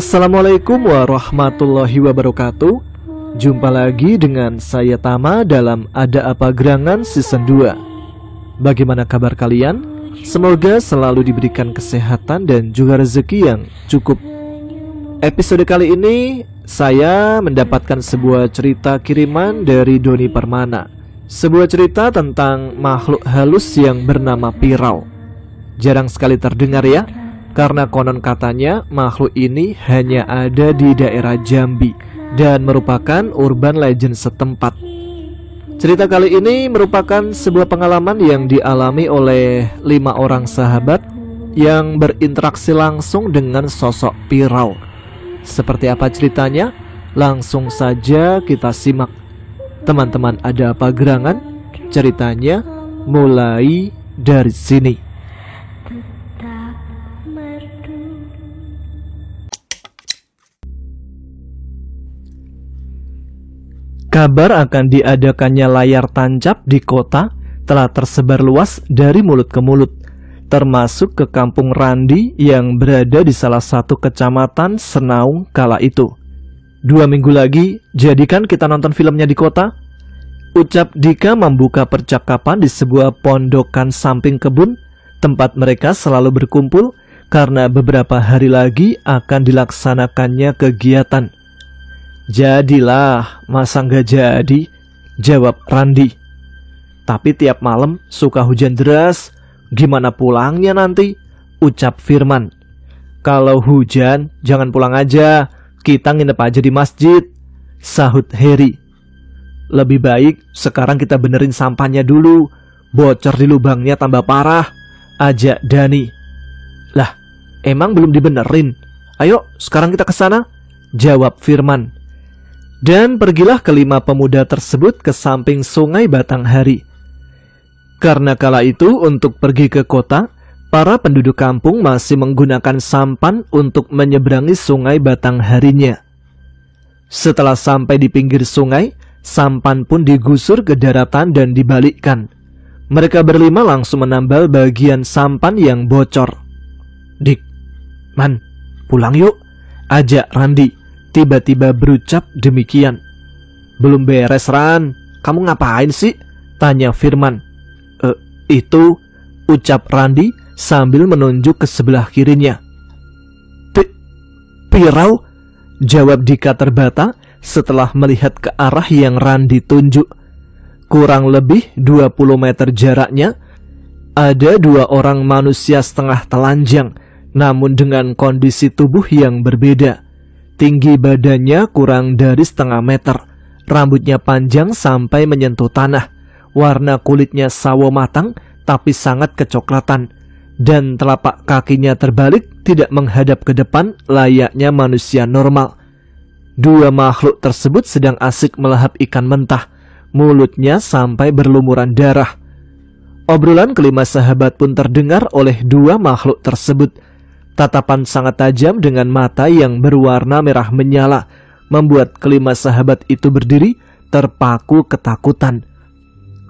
Assalamualaikum warahmatullahi wabarakatuh. Jumpa lagi dengan saya Tama dalam Ada Apa Gerangan Season 2. Bagaimana kabar kalian? Semoga selalu diberikan kesehatan dan juga rezeki yang cukup. Episode kali ini saya mendapatkan sebuah cerita kiriman dari Doni Permana. Sebuah cerita tentang makhluk halus yang bernama Pirau. Jarang sekali terdengar ya, karena konon katanya makhluk ini hanya ada di daerah Jambi dan merupakan urban legend setempat. Cerita kali ini merupakan sebuah pengalaman yang dialami oleh 5 orang sahabat yang berinteraksi langsung dengan sosok Pirau. Seperti apa ceritanya? Langsung saja kita simak. Teman-teman, ada apa gerangan? Ceritanya mulai dari sini. Kabar akan diadakannya layar tancap di kota telah tersebar luas dari mulut ke mulut, termasuk ke kampung Randi yang berada di salah satu kecamatan Senaung kala itu. 2 minggu lagi, jadikan kita nonton filmnya di kota? Ucap Dika membuka percakapan di sebuah pondokan samping kebun, tempat mereka selalu berkumpul karena beberapa hari lagi akan dilaksanakannya kegiatan. Jadilah, masa nggak jadi? Jawab Randi. Tapi tiap malam suka hujan deras, gimana pulangnya nanti? Ucap Firman. Kalau hujan, jangan pulang aja, kita nginep aja di masjid, sahut Heri. Lebih baik sekarang kita benerin sampahnya dulu, bocor di lubangnya tambah parah, ajak Dani. Lah, emang belum dibenerin? Ayo, sekarang kita ke sana, jawab Firman. Dan pergilah kelima pemuda tersebut ke samping sungai Batanghari. Karena kala itu untuk pergi ke kota, para penduduk kampung masih menggunakan sampan untuk menyeberangi sungai Batangharinya. Setelah sampai di pinggir sungai, sampan pun digusur ke daratan dan dibalikkan. Mereka berlima langsung menambal bagian sampan yang bocor. Dik, Man, pulang yuk, ajak Randi. Tiba-tiba berucap demikian. Belum beres, Ran. Kamu ngapain sih? Tanya Firman. Itu, ucap Randi sambil menunjuk ke sebelah kirinya. Pirau? Jawab Dika terbata setelah melihat ke arah yang Randi tunjuk. Kurang lebih 20 meter jaraknya, ada 2 orang manusia setengah telanjang, namun dengan kondisi tubuh yang berbeda. Tinggi badannya kurang dari setengah meter, rambutnya panjang sampai menyentuh tanah, warna kulitnya sawo matang tapi sangat kecoklatan, dan telapak kakinya terbalik tidak menghadap ke depan layaknya manusia normal. 2 makhluk tersebut sedang asik melahap ikan mentah, mulutnya sampai berlumuran darah. Obrolan kelima sahabat pun terdengar oleh 2 makhluk tersebut. Tatapan sangat tajam dengan mata yang berwarna merah menyala membuat kelima sahabat itu berdiri terpaku ketakutan.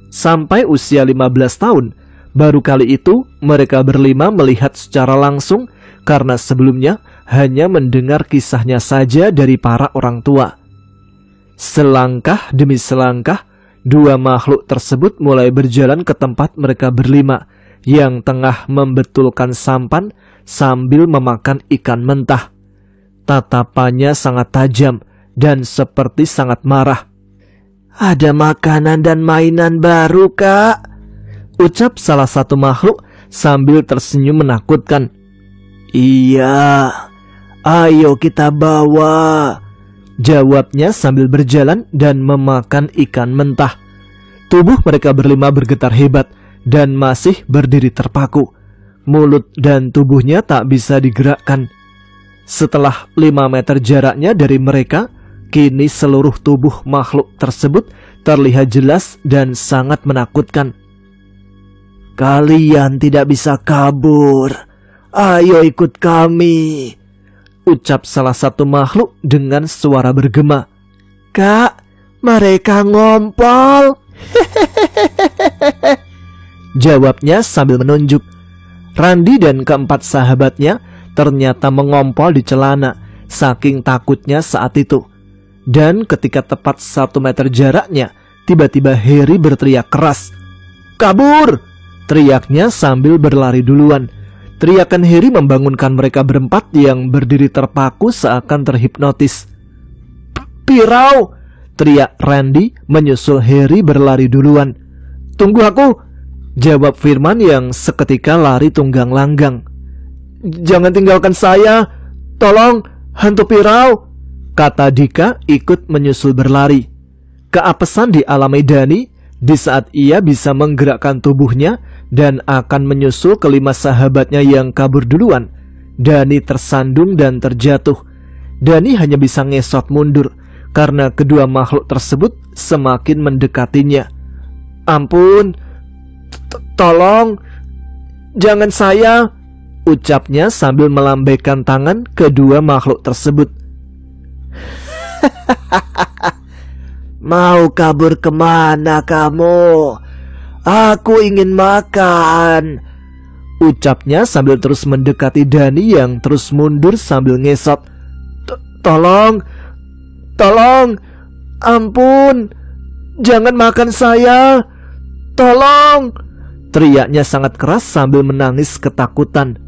Sampai usia 15 tahun, baru kali itu mereka berlima melihat secara langsung karena sebelumnya hanya mendengar kisahnya saja dari para orang tua. Selangkah demi selangkah, 2 makhluk tersebut mulai berjalan ke tempat mereka berlima yang tengah membetulkan sampan sambil memakan ikan mentah. Tatapannya sangat tajam dan seperti sangat marah. Ada makanan dan mainan baru, Kak, ucap salah satu makhluk sambil tersenyum menakutkan. Iya, ayo kita bawa, jawabnya sambil berjalan dan memakan ikan mentah. Tubuh mereka berlima bergetar hebat dan masih berdiri terpaku. Mulut dan tubuhnya tak bisa digerakkan. Setelah 5 meter jaraknya dari mereka, kini seluruh tubuh makhluk tersebut terlihat jelas dan sangat menakutkan. Kalian tidak bisa kabur. Ayo ikut kami, ucap salah satu makhluk dengan suara bergema. Kak, mereka ngompol. Jawabnya sambil menunjuk. Randi dan keempat sahabatnya ternyata mengompol di celana saking takutnya saat itu. Dan ketika tepat 1 meter jaraknya, tiba-tiba Harry berteriak keras. "Kabur!" teriaknya sambil berlari duluan. Teriakan Harry membangunkan mereka berempat yang berdiri terpaku seakan terhipnotis. "Pirau!" teriak Randy menyusul Harry berlari duluan. "Tunggu aku!" jawab Firman yang seketika lari tunggang langgang. "Jangan tinggalkan saya! Tolong, hantu Pirau!" kata Dika ikut menyusul berlari. Keapesan dialami Dani di saat ia bisa menggerakkan tubuhnya dan akan menyusul kelima sahabatnya yang kabur duluan. Dani tersandung dan terjatuh. Dani hanya bisa ngesot mundur karena kedua makhluk tersebut semakin mendekatinya. "Ampun, tolong, jangan saya!" ucapnya sambil melambaikan tangan kedua makhluk tersebut. "Mau kabur kemana kamu? Aku ingin makan," ucapnya sambil terus mendekati Dani yang terus mundur sambil ngesot. Tolong, ampun, jangan makan saya, tolong!" teriaknya sangat keras sambil menangis ketakutan.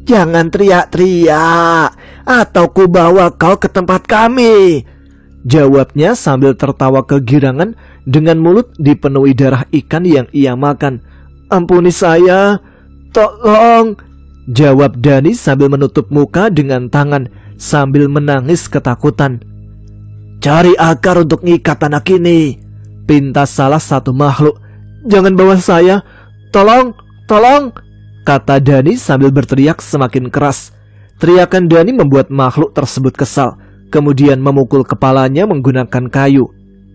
"Jangan teriak-teriak, atau ku bawa kau ke tempat kami," jawabnya sambil tertawa kegirangan dengan mulut dipenuhi darah ikan yang ia makan. "Ampuni saya, tolong," jawab Dani sambil menutup muka dengan tangan sambil menangis ketakutan. "Cari akar untuk ngikat anak ini," pinta salah satu makhluk. "Jangan bawa saya, tolong, kata Dani sambil berteriak semakin keras. Teriakan Dani membuat makhluk tersebut kesal, kemudian memukul kepalanya menggunakan kayu.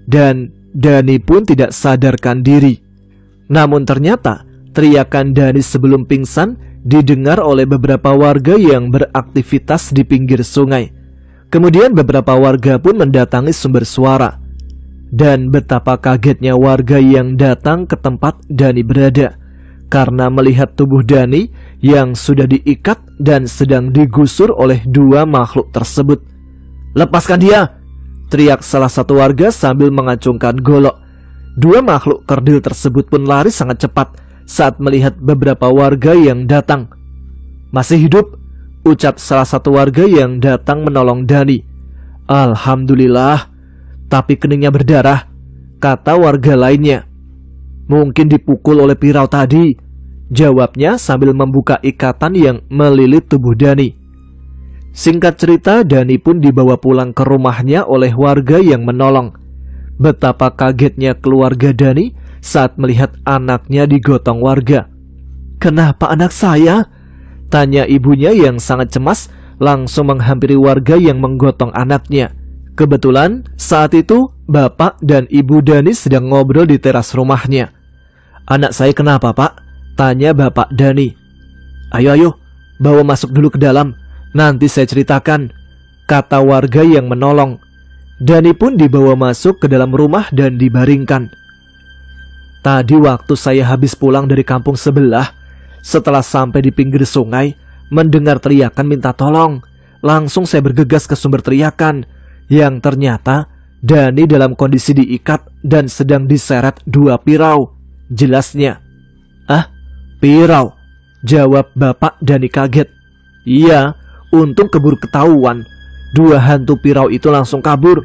Dan Dani pun tidak sadarkan diri. Namun ternyata teriakan Dani sebelum pingsan didengar oleh beberapa warga yang beraktivitas di pinggir sungai. Kemudian beberapa warga pun mendatangi sumber suara. Dan betapa kagetnya warga yang datang ke tempat Dani berada, karena melihat tubuh Dani yang sudah diikat dan sedang digusur oleh dua makhluk tersebut. "Lepaskan dia!" teriak salah satu warga sambil mengacungkan golok. Dua makhluk kerdil tersebut pun lari sangat cepat saat melihat beberapa warga yang datang. "Masih hidup?" ucap salah satu warga yang datang menolong Dani. "Alhamdulillah, tapi keningnya berdarah," kata warga lainnya. "Mungkin dipukul oleh Pirau tadi," jawabnya sambil membuka ikatan yang melilit tubuh Dani. Singkat cerita, Dani pun dibawa pulang ke rumahnya oleh warga yang menolong. Betapa kagetnya keluarga Dani saat melihat anaknya digotong warga. "Kenapa anak saya?" tanya ibunya yang sangat cemas, langsung menghampiri warga yang menggotong anaknya. Kebetulan saat itu bapak dan ibu Dani sedang ngobrol di teras rumahnya. "Anak saya kenapa, Pak?" tanya bapak Dani. Ayo, bawa masuk dulu ke dalam, nanti saya ceritakan," kata warga yang menolong. Dani pun dibawa masuk ke dalam rumah dan dibaringkan. "Tadi waktu saya habis pulang dari kampung sebelah, setelah sampai di pinggir sungai, mendengar teriakan minta tolong. Langsung saya bergegas ke sumber teriakan, yang ternyata Dani dalam kondisi diikat dan sedang diseret dua pirau," jelasnya. "Ah, pirau?" jawab bapak Dani kaget. "Iya, untung keburu ketahuan. Dua hantu pirau itu langsung kabur,"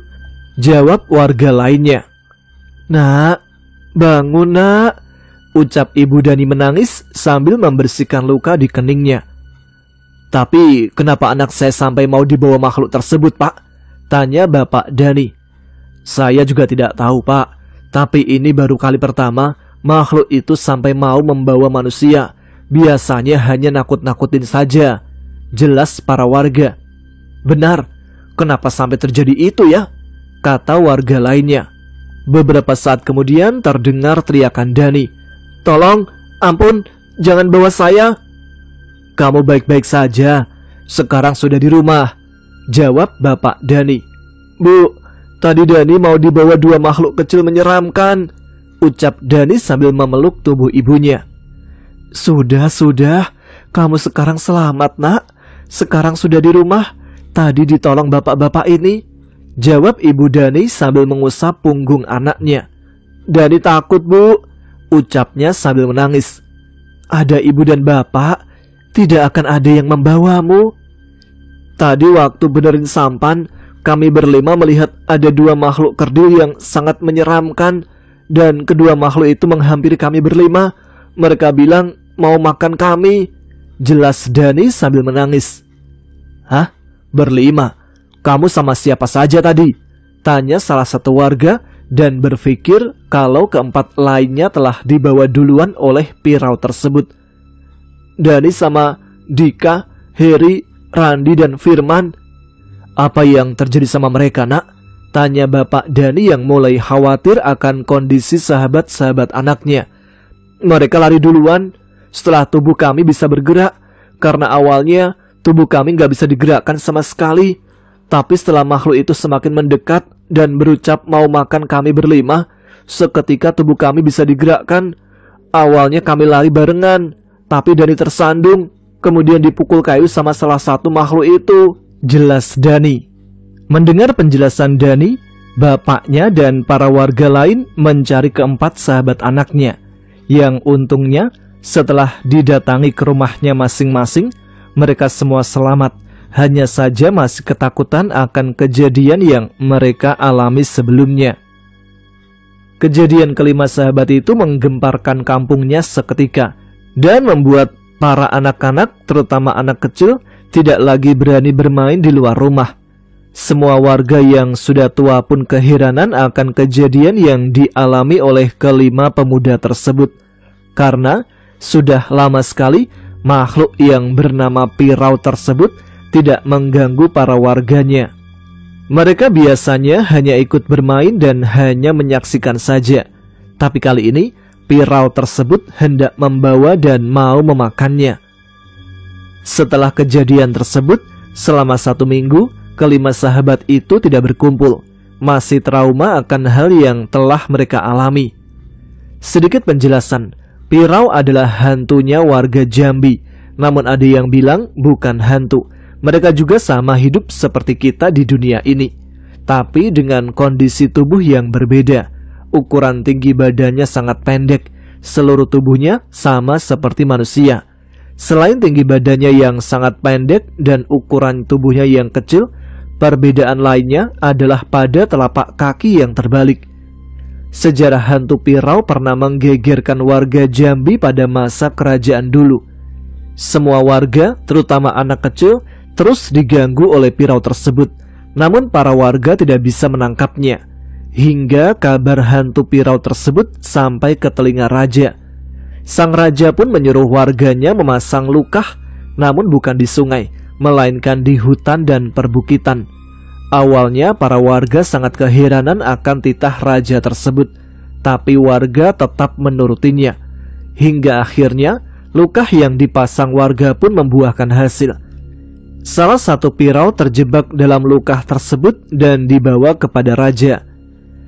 jawab warga lainnya. "Nak, bangun nak," ucap ibu Dani menangis sambil membersihkan luka di keningnya. "Tapi kenapa anak saya sampai mau dibawa makhluk tersebut, Pak?" tanya bapak Dani. "Saya juga tidak tahu, Pak. Tapi ini baru kali pertama makhluk itu sampai mau membawa manusia. Biasanya hanya nakut-nakutin saja," jelas para warga. "Benar, kenapa sampai terjadi itu ya?" kata warga lainnya. Beberapa saat kemudian terdengar teriakan Dani. "Tolong, ampun, jangan bawa saya." "Kamu baik-baik saja, sekarang sudah di rumah," jawab bapak Dani. "Bu, tadi Dani mau dibawa dua makhluk kecil menyeramkan," ucap Dani sambil memeluk tubuh ibunya. Sudah, kamu sekarang selamat nak. Sekarang sudah di rumah, tadi ditolong bapak-bapak ini, jawab Ibu Dani sambil mengusap punggung anaknya. Dani takut, Bu, ucapnya sambil menangis. Ada ibu dan bapak, tidak akan ada yang membawamu. Tadi waktu benerin sampan, kami berlima melihat ada 2 makhluk kerdil yang sangat menyeramkan, dan kedua makhluk itu menghampiri kami berlima. Mereka bilang mau makan kami, jelas Dani sambil menangis. Hah? Berlima? Kamu sama siapa saja tadi? Tanya salah satu warga dan berpikir kalau keempat lainnya telah dibawa duluan oleh Pirau tersebut. Dani sama Dika, Heri, Randi dan Firman. Apa yang terjadi sama mereka, Nak? Tanya Bapak Dani yang mulai khawatir akan kondisi sahabat-sahabat anaknya. Mereka lari duluan setelah tubuh kami bisa bergerak, karena awalnya tubuh kami gak bisa digerakkan sama sekali. Tapi setelah makhluk itu semakin mendekat dan berucap mau makan kami berlima, seketika tubuh kami bisa digerakkan. Awalnya kami lari barengan, tapi Dani tersandung, kemudian dipukul kayu sama salah satu makhluk itu, jelas Dani. Mendengar penjelasan Dani, bapaknya dan para warga lain mencari keempat sahabat anaknya, yang untungnya setelah didatangi ke rumahnya masing-masing, mereka semua selamat. Hanya saja masih ketakutan akan kejadian yang mereka alami sebelumnya. Kejadian kelima sahabat itu menggemparkan kampungnya seketika dan membuat para anak-anak, terutama anak kecil, tidak lagi berani bermain di luar rumah. Semua warga yang sudah tua pun keheranan akan kejadian yang dialami oleh kelima pemuda tersebut, karena sudah lama sekali makhluk yang bernama Pirau tersebut tidak mengganggu para warganya. Mereka biasanya hanya ikut bermain dan hanya menyaksikan saja. Tapi kali ini Pirau tersebut hendak membawa dan mau memakannya. Setelah kejadian tersebut, selama 1 minggu, kelima sahabat itu tidak berkumpul. Masih trauma akan hal yang telah mereka alami. Sedikit penjelasan, Pirau adalah hantunya warga Jambi. Namun ada yang bilang bukan hantu. Mereka juga sama hidup seperti kita di dunia ini, tapi dengan kondisi tubuh yang berbeda. Ukuran tinggi badannya sangat pendek, seluruh tubuhnya sama seperti manusia. Selain tinggi badannya yang sangat pendek dan ukuran tubuhnya yang kecil, perbedaan lainnya adalah pada telapak kaki yang terbalik. Sejarah hantu Pirau pernah menggegerkan warga Jambi pada masa kerajaan dulu. Semua warga, terutama anak kecil, terus diganggu oleh Pirau tersebut. Namun para warga tidak bisa menangkapnya, hingga kabar hantu Pirau tersebut sampai ke telinga raja. Sang raja pun menyuruh warganya memasang lukah, namun bukan di sungai, melainkan di hutan dan perbukitan. Awalnya para warga sangat keheranan akan titah raja tersebut, tapi warga tetap menurutinya. Hingga akhirnya lukah yang dipasang warga pun membuahkan hasil. Salah satu Pirau terjebak dalam lukah tersebut dan dibawa kepada raja.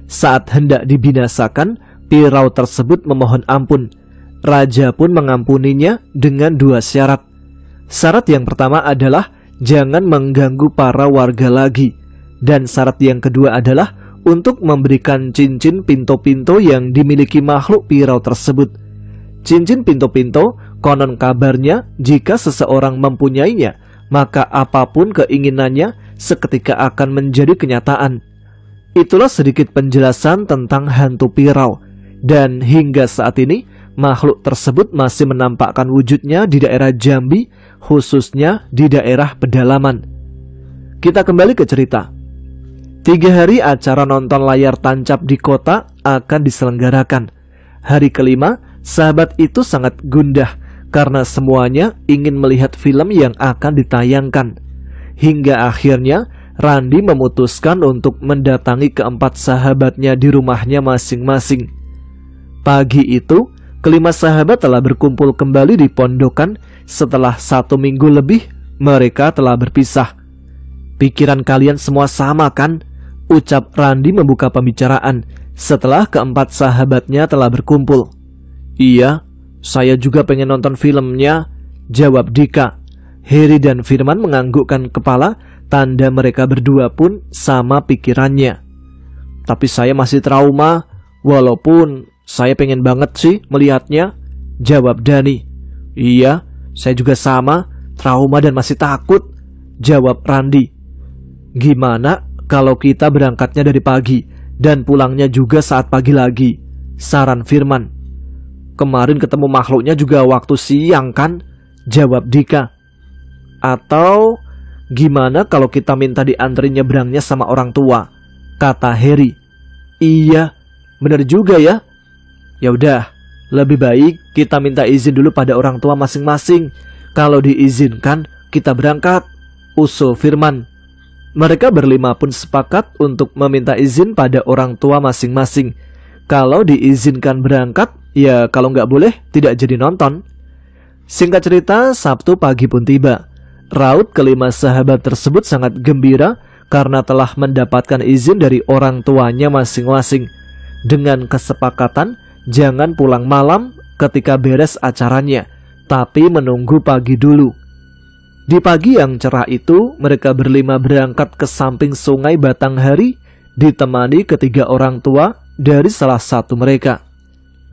Saat hendak dibinasakan, Pirau tersebut memohon ampun. Raja pun mengampuninya dengan 2 syarat. Syarat yang pertama adalah jangan mengganggu para warga lagi. Dan syarat yang kedua adalah untuk memberikan cincin pinto-pinto yang dimiliki makhluk Pirau tersebut. Cincin pinto-pinto konon kabarnya jika seseorang mempunyainya, maka apapun keinginannya seketika akan menjadi kenyataan. Itulah sedikit penjelasan tentang hantu Pirau. Dan hingga saat ini makhluk tersebut masih menampakkan wujudnya di daerah Jambi, khususnya di daerah pedalaman. Kita kembali ke cerita. 3 hari acara nonton layar tancap di kota akan diselenggarakan. Hari kelima, sahabat itu sangat gundah karena semuanya ingin melihat film yang akan ditayangkan. Hingga akhirnya Randi memutuskan untuk mendatangi keempat sahabatnya di rumahnya masing-masing. Pagi itu, kelima sahabat telah berkumpul kembali di pondokan. Setelah 1 minggu lebih, mereka telah berpisah. Pikiran kalian semua sama kan? Ucap Randi membuka pembicaraan setelah keempat sahabatnya telah berkumpul. Iya, saya juga pengen nonton filmnya, jawab Dika. Heri dan Firman menganggukkan kepala tanda mereka berdua pun sama pikirannya. Tapi saya masih trauma, walaupun saya pengen banget sih melihatnya, jawab Dani. Iya, saya juga sama, trauma dan masih takut, jawab Randi. Gimana kalau kita berangkatnya dari pagi dan pulangnya juga saat pagi lagi, saran Firman. Kemarin ketemu makhluknya juga waktu siang kan, jawab Dika. Atau gimana kalau kita minta dianterin nyebrangnya sama orang tua, kata Harry. Iya, bener juga ya. Ya udah, lebih baik kita minta izin dulu pada orang tua masing-masing. Kalau diizinkan, kita berangkat, usul Firman. Mereka berlima pun sepakat untuk meminta izin pada orang tua masing-masing. Kalau diizinkan berangkat, ya kalau nggak boleh tidak jadi nonton. Singkat cerita, Sabtu pagi pun tiba. Raut kelima sahabat tersebut sangat gembira karena telah mendapatkan izin dari orang tuanya masing-masing. Dengan kesepakatan jangan pulang malam ketika beres acaranya, tapi menunggu pagi dulu. Di pagi yang cerah itu, mereka berlima berangkat ke samping sungai Batanghari, ditemani ketiga orang tua dari salah satu mereka.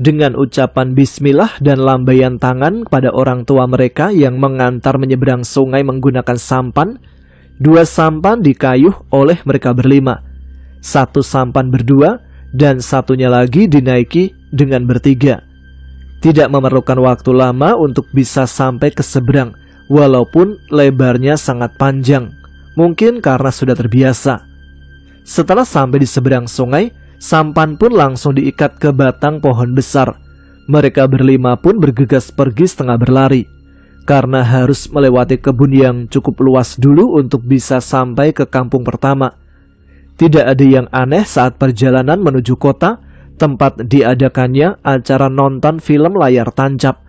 Dengan ucapan bismillah dan lambaian tangan kepada orang tua mereka yang mengantar menyeberang sungai menggunakan sampan, 2 sampan dikayuh oleh mereka berlima. 1 sampan berdua dan satunya lagi dinaiki dengan bertiga. Tidak memerlukan waktu lama untuk bisa sampai ke seberang, walaupun lebarnya sangat panjang, mungkin karena sudah terbiasa. Setelah sampai di seberang sungai, sampan pun langsung diikat ke batang pohon besar. Mereka berlima pun bergegas pergi setengah berlari, karena harus melewati kebun yang cukup luas dulu untuk bisa sampai ke kampung pertama. Tidak ada yang aneh saat perjalanan menuju kota, tempat diadakannya acara nonton film layar tancap.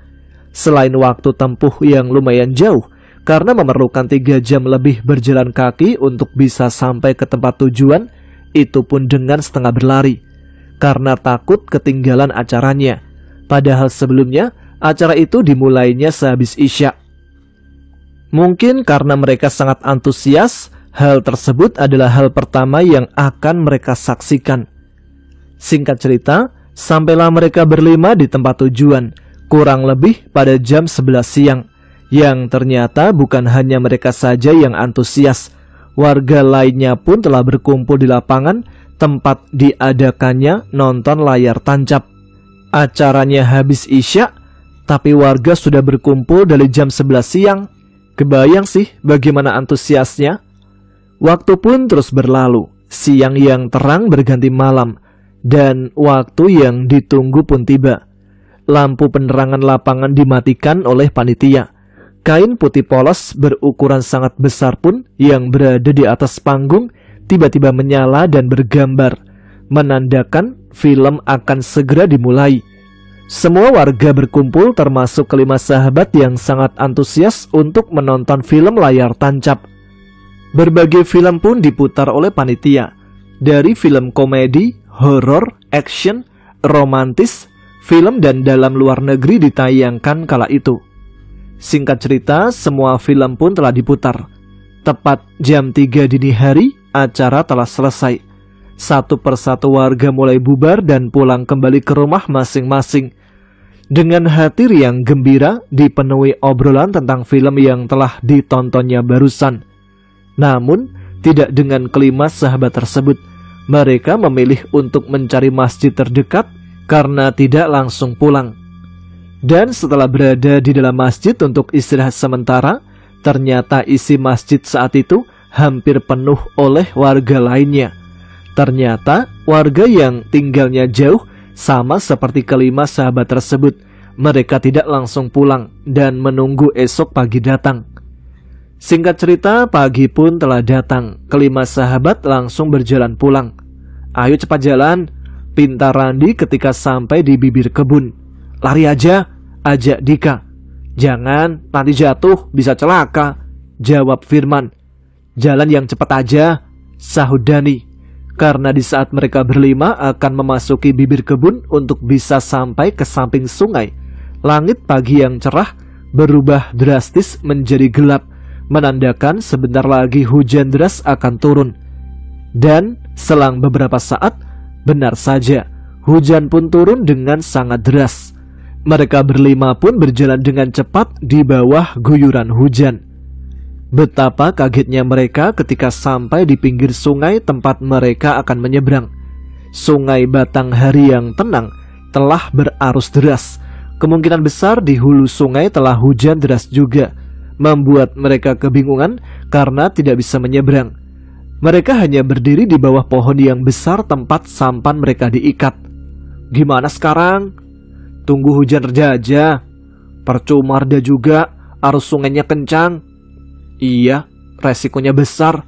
Selain waktu tempuh yang lumayan jauh, karena memerlukan 3 jam lebih berjalan kaki untuk bisa sampai ke tempat tujuan, itu pun dengan setengah berlari, karena takut ketinggalan acaranya. Padahal sebelumnya, acara itu dimulainya sehabis Isya. Mungkin karena mereka sangat antusias, hal tersebut adalah hal pertama yang akan mereka saksikan. Singkat cerita, sampailah mereka berlima di tempat tujuan, kurang lebih pada jam 11 siang, yang ternyata bukan hanya mereka saja yang antusias. Warga lainnya pun telah berkumpul di lapangan tempat diadakannya nonton layar tancap. Acaranya habis Isya, tapi warga sudah berkumpul dari jam 11 siang. Kebayang sih bagaimana antusiasnya. Waktu pun terus berlalu, siang yang terang berganti malam, dan waktu yang ditunggu pun tiba. Lampu penerangan lapangan dimatikan oleh panitia. Kain putih polos berukuran sangat besar pun yang berada di atas panggung tiba-tiba menyala dan bergambar, menandakan film akan segera dimulai. Semua warga berkumpul termasuk kelima sahabat yang sangat antusias untuk menonton film layar tancap. Berbagai film pun diputar oleh panitia, dari film komedi, horor, action, romantis, film dan dalam luar negeri ditayangkan kala itu. Singkat cerita, semua film pun telah diputar. Tepat jam 3 dini hari, acara telah selesai. Satu persatu warga mulai bubar dan pulang kembali ke rumah masing-masing. Dengan hati yang gembira, dipenuhi obrolan tentang film yang telah ditontonnya barusan. Namun, tidak dengan kelima sahabat tersebut. Mereka memilih untuk mencari masjid terdekat karena tidak langsung pulang. Dan setelah berada di dalam masjid untuk istirahat sementara, ternyata isi masjid saat itu hampir penuh oleh warga lainnya. Ternyata warga yang tinggalnya jauh sama seperti kelima sahabat tersebut. Mereka tidak langsung pulang dan menunggu esok pagi datang. Singkat cerita, pagi pun telah datang. Kelima sahabat langsung berjalan pulang. Ayo cepat jalan, pinta Randi ketika sampai di bibir kebun. Lari aja, ajak Dika. Jangan, nanti jatuh, bisa celaka, jawab Firman. Jalan yang cepat aja, sahut Dani. Karena di saat mereka berlima akan memasuki bibir kebun untuk bisa sampai ke samping sungai, langit pagi yang cerah berubah drastis menjadi gelap, menandakan sebentar lagi hujan deras akan turun. Dan selang beberapa saat, benar saja, hujan pun turun dengan sangat deras. Mereka berlima pun berjalan dengan cepat di bawah guyuran hujan. Betapa kagetnya mereka ketika sampai di pinggir sungai tempat mereka akan menyeberang. Sungai Batanghari yang tenang telah berarus deras. Kemungkinan besar di hulu sungai telah hujan deras juga, membuat mereka kebingungan karena tidak bisa menyeberang. Mereka hanya berdiri di bawah pohon yang besar tempat sampan mereka diikat. Gimana sekarang? Tunggu hujan reda aja. Percuma reda juga, arus sungainya kencang. Iya, resikonya besar.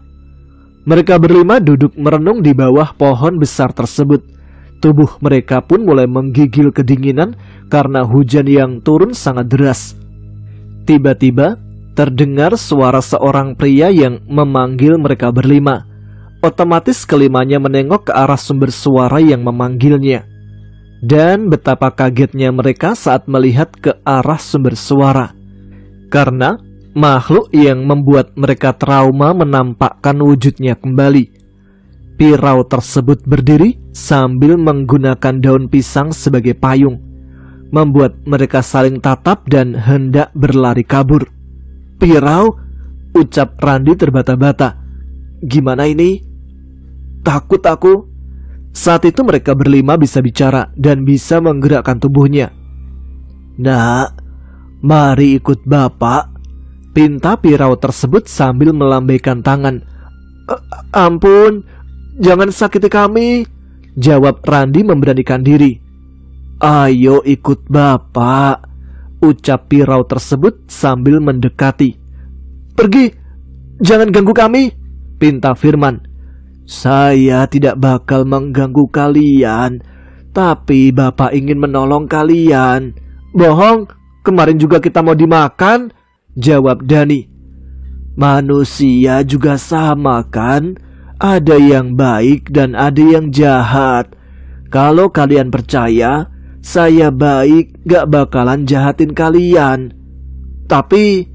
Mereka berlima duduk merenung di bawah pohon besar tersebut. Tubuh mereka pun mulai menggigil kedinginan karena hujan yang turun sangat deras. Tiba-tiba terdengar suara seorang pria yang memanggil mereka berlima. Otomatis kelimanya menengok ke arah sumber suara yang memanggilnya. Dan betapa kagetnya mereka saat melihat ke arah sumber suara. Karena makhluk yang membuat mereka trauma menampakkan wujudnya kembali. Pirau tersebut berdiri sambil menggunakan daun pisang sebagai payung, membuat mereka saling tatap dan hendak berlari kabur. Pirau, ucap Randi terbata-bata. Gimana ini? Takut aku. Saat itu mereka berlima bisa bicara dan bisa menggerakkan tubuhnya. Nak, mari ikut bapak, pinta pirau tersebut sambil melambaikan tangan. Ampun, jangan sakiti kami, jawab Randi memberanikan diri. Ayo ikut bapak, ucap pirau tersebut sambil mendekati. Pergi, jangan ganggu kami, pinta Firman. Saya tidak bakal mengganggu kalian, tapi bapak ingin menolong kalian. Bohong, kemarin juga kita mau dimakan, jawab Dani. Manusia juga sama kan? Ada yang baik dan ada yang jahat. Kalau kalian percaya saya baik, gak bakalan jahatin kalian. Tapi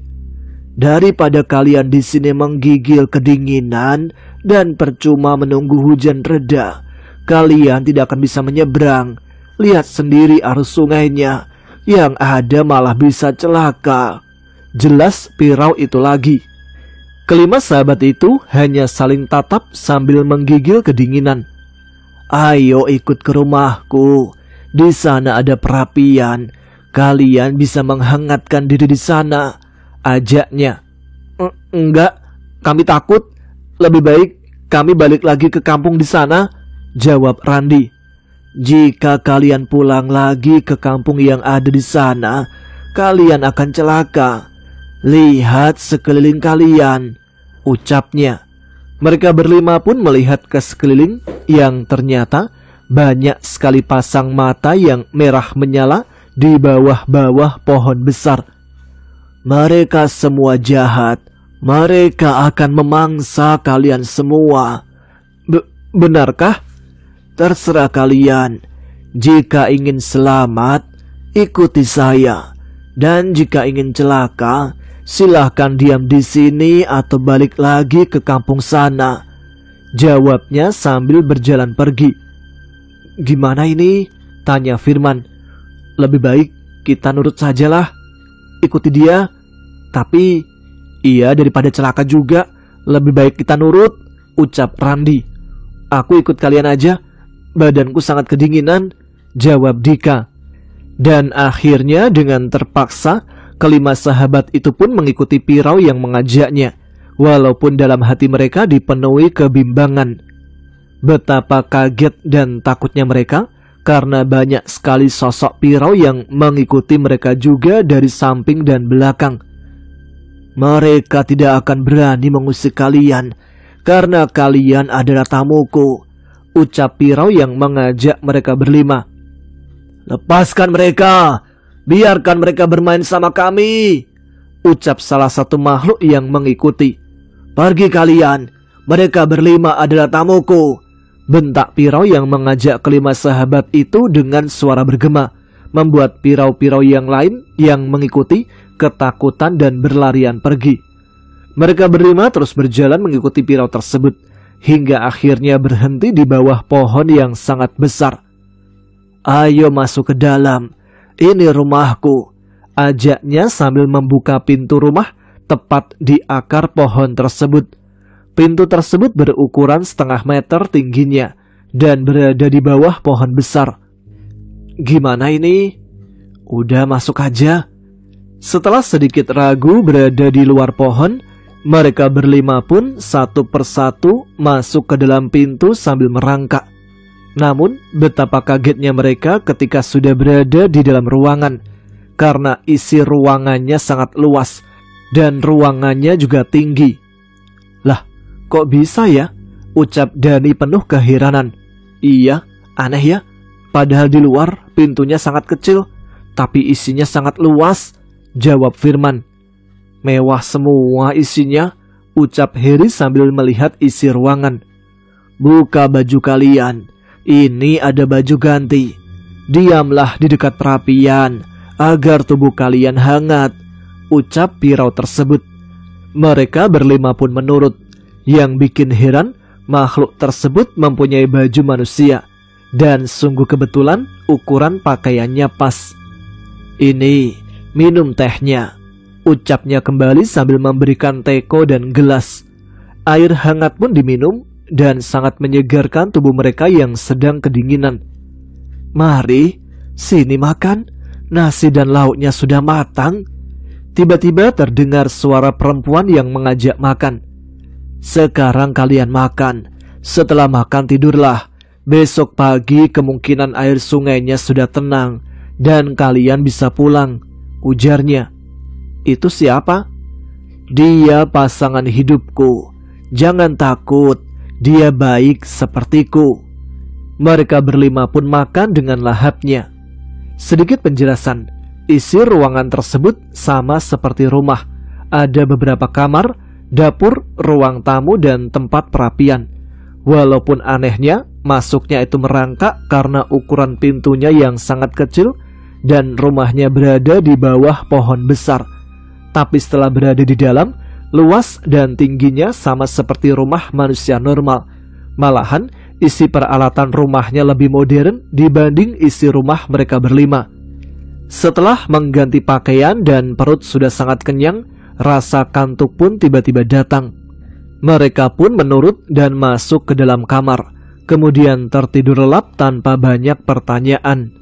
daripada kalian di sini menggigil kedinginan dan percuma menunggu hujan reda, kalian tidak akan bisa menyeberang. Lihat sendiri arus sungainya, yang ada malah bisa celaka. Jelas pirau itu lagi. Kelima sahabat itu hanya saling tatap sambil menggigil kedinginan. Ayo ikut ke rumahku. Di sana ada perapian. Kalian bisa menghangatkan diri di sana, ajaknya. Enggak, kami takut. Lebih baik kami balik lagi ke kampung di sana, jawab Randi. Jika kalian pulang lagi ke kampung yang ada di sana, kalian akan celaka. Lihat sekeliling kalian, ucapnya. Mereka berlima pun melihat ke sekeliling yang ternyata banyak sekali pasang mata yang merah menyala di bawah-bawah pohon besar. Mereka semua jahat. Mereka akan memangsa kalian semua. Benarkah? Terserah kalian. Jika ingin selamat, ikuti saya. Dan jika ingin celaka, silahkan diam di sini atau balik lagi ke kampung sana, jawabnya sambil berjalan pergi. Gimana ini? Tanya Firman. Lebih baik kita nurut sajalah. Ikuti dia. Tapi iya, daripada celaka juga, lebih baik kita nurut, ucap Randi. Aku ikut kalian aja. Badanku sangat kedinginan, jawab Dika. Dan akhirnya dengan terpaksa, kelima sahabat itu pun mengikuti pirau yang mengajaknya, walaupun dalam hati mereka dipenuhi kebimbangan. Betapa kaget dan takutnya mereka, karena banyak sekali sosok pirau yang mengikuti mereka juga dari samping dan belakang. Mereka tidak akan berani mengusik kalian, karena kalian adalah tamuku, ucap pirau yang mengajak mereka berlima. Lepaskan mereka, biarkan mereka bermain sama kami, ucap salah satu makhluk yang mengikuti. Pergi kalian, mereka berlima adalah tamuku, bentak pirau yang mengajak kelima sahabat itu dengan suara bergema, membuat pirau-pirau yang lain yang mengikuti ketakutan dan berlarian pergi. Mereka berlima terus berjalan mengikuti Pirau tersebut, hingga akhirnya berhenti di bawah pohon yang sangat besar. "Ayo masuk ke dalam, ini rumahku," ajaknya sambil membuka pintu rumah tepat di akar pohon tersebut. Pintu tersebut berukuran 0,5 meter tingginya dan berada di bawah pohon besar. "Gimana ini?" "Udah masuk aja." Setelah sedikit ragu berada di luar pohon, mereka berlima pun satu persatu masuk ke dalam pintu sambil merangkak. Namun betapa kagetnya mereka ketika sudah berada di dalam ruangan, karena isi ruangannya sangat luas dan ruangannya juga tinggi. "Lah, kok bisa ya?" ucap Dani penuh keheranan. "Iya, aneh ya. Padahal di luar pintunya sangat kecil, tapi isinya sangat luas," jawab Firman. "Mewah semua isinya," ucap Heri sambil melihat isi ruangan. "Buka baju kalian, ini ada baju ganti. Diamlah di dekat perapian agar tubuh kalian hangat," ucap Pirau tersebut. Mereka berlima pun menurut. Yang bikin heran, makhluk tersebut mempunyai baju manusia, dan sungguh kebetulan ukuran pakaiannya pas. "Ini, minum tehnya," ucapnya kembali sambil memberikan teko dan gelas. Air hangat pun diminum dan sangat menyegarkan tubuh mereka yang sedang kedinginan. "Mari, sini makan, nasi dan lauknya sudah matang." Tiba-tiba terdengar suara perempuan yang mengajak makan. "Sekarang kalian makan, setelah makan tidurlah. Besok pagi kemungkinan air sungainya sudah tenang dan kalian bisa pulang," ujarnya. "Itu siapa?" "Dia pasangan hidupku. Jangan takut, dia baik sepertiku." Mereka berlima pun makan dengan lahapnya. Sedikit penjelasan. Isi ruangan tersebut sama seperti rumah. Ada beberapa kamar, dapur, ruang tamu, dan tempat perapian. Walaupun anehnya, masuknya itu merangkak karena ukuran pintunya yang sangat kecil dan rumahnya berada di bawah pohon besar. Tapi setelah berada di dalam, luas dan tingginya sama seperti rumah manusia normal. Malahan, isi peralatan rumahnya lebih modern dibanding isi rumah mereka berlima. Setelah mengganti pakaian dan perut sudah sangat kenyang, rasa kantuk pun tiba-tiba datang. Mereka pun menurut dan masuk ke dalam kamar, kemudian tertidur lelap tanpa banyak pertanyaan.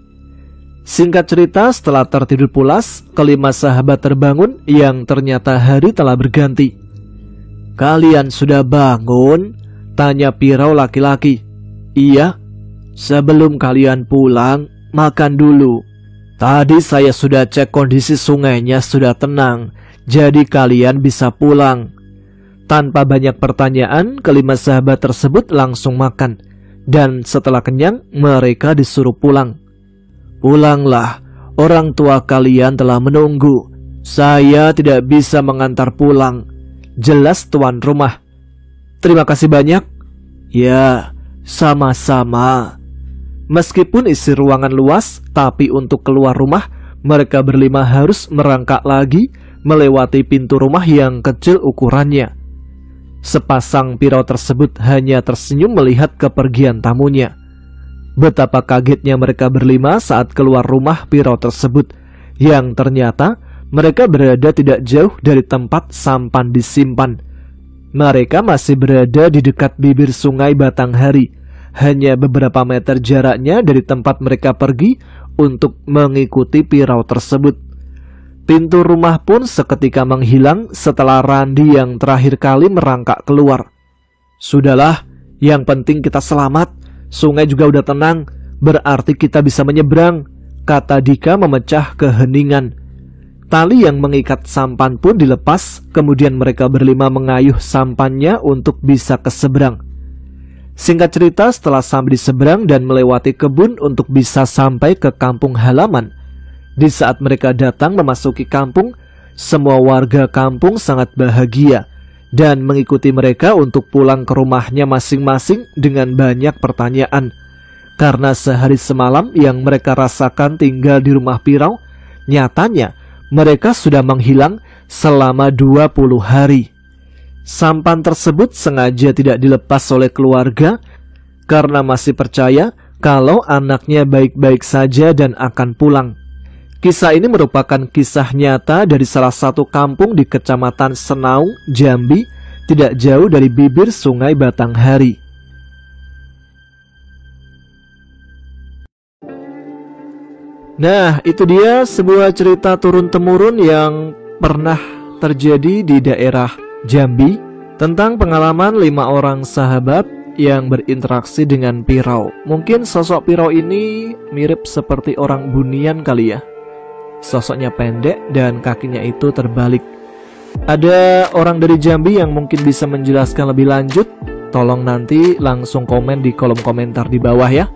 Singkat cerita, setelah tertidur pulas, kelima sahabat terbangun yang ternyata hari telah berganti. "Kalian sudah bangun?" tanya Pirau laki-laki. "Iya." "Sebelum kalian pulang, makan dulu. Tadi saya sudah cek kondisi sungainya sudah tenang, jadi kalian bisa pulang." Tanpa banyak pertanyaan, kelima sahabat tersebut langsung makan. Dan setelah kenyang, mereka disuruh pulang. "Pulanglah, orang tua kalian telah menunggu. Saya tidak bisa mengantar pulang," jelas tuan rumah. "Terima kasih banyak." "Ya, sama-sama." Meskipun isi ruangan luas, tapi untuk keluar rumah, mereka berlima harus merangkak lagi melewati pintu rumah yang kecil ukurannya. Sepasang Pirau tersebut hanya tersenyum melihat kepergian tamunya. Betapa kagetnya mereka berlima saat keluar rumah Pirau tersebut, yang ternyata mereka berada tidak jauh dari tempat sampan disimpan. Mereka masih berada di dekat bibir sungai Batanghari, hanya beberapa meter jaraknya dari tempat mereka pergi untuk mengikuti Pirau tersebut. Pintu rumah pun seketika menghilang setelah Randi yang terakhir kali merangkak keluar. "Sudahlah, yang penting kita selamat. Sungai juga udah tenang, berarti kita bisa menyeberang," kata Dika memecah keheningan. Tali yang mengikat sampan pun dilepas, kemudian mereka berlima mengayuh sampannya untuk bisa ke seberang. Singkat cerita, setelah sampai di seberang dan melewati kebun untuk bisa sampai ke kampung halaman, di saat mereka datang memasuki kampung, semua warga kampung sangat bahagia dan mengikuti mereka untuk pulang ke rumahnya masing-masing dengan banyak pertanyaan. Karena sehari semalam yang mereka rasakan tinggal di rumah Pirau, nyatanya mereka sudah menghilang selama 20 hari. Sampan tersebut sengaja tidak dilepas oleh keluarga karena masih percaya kalau anaknya baik-baik saja dan akan pulang. Kisah ini merupakan kisah nyata dari salah satu kampung di Kecamatan Senaung, Jambi, tidak jauh dari bibir Sungai Batanghari. Nah, itu dia sebuah cerita turun-temurun yang pernah terjadi di daerah Jambi tentang pengalaman 5 orang sahabat yang berinteraksi dengan Pirau. Mungkin sosok Pirau ini mirip seperti orang Bunian kali ya. Sosoknya pendek dan kakinya itu terbalik. Ada orang dari Jambi yang mungkin bisa menjelaskan lebih lanjut? Tolong nanti langsung komen di kolom komentar di bawah ya.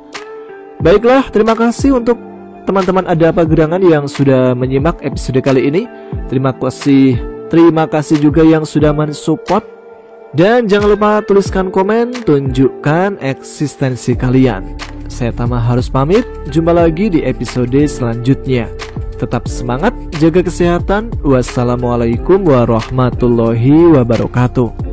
Baiklah, terima kasih untuk teman-teman Ada Apa Gerangan yang sudah menyimak episode kali ini. Terima kasih juga yang sudah mensupport. Dan jangan lupa tuliskan komen, tunjukkan eksistensi kalian. Saya Tama harus pamit, jumpa lagi di episode selanjutnya. Tetap semangat, jaga kesehatan. Wassalamualaikum warahmatullahi wabarakatuh.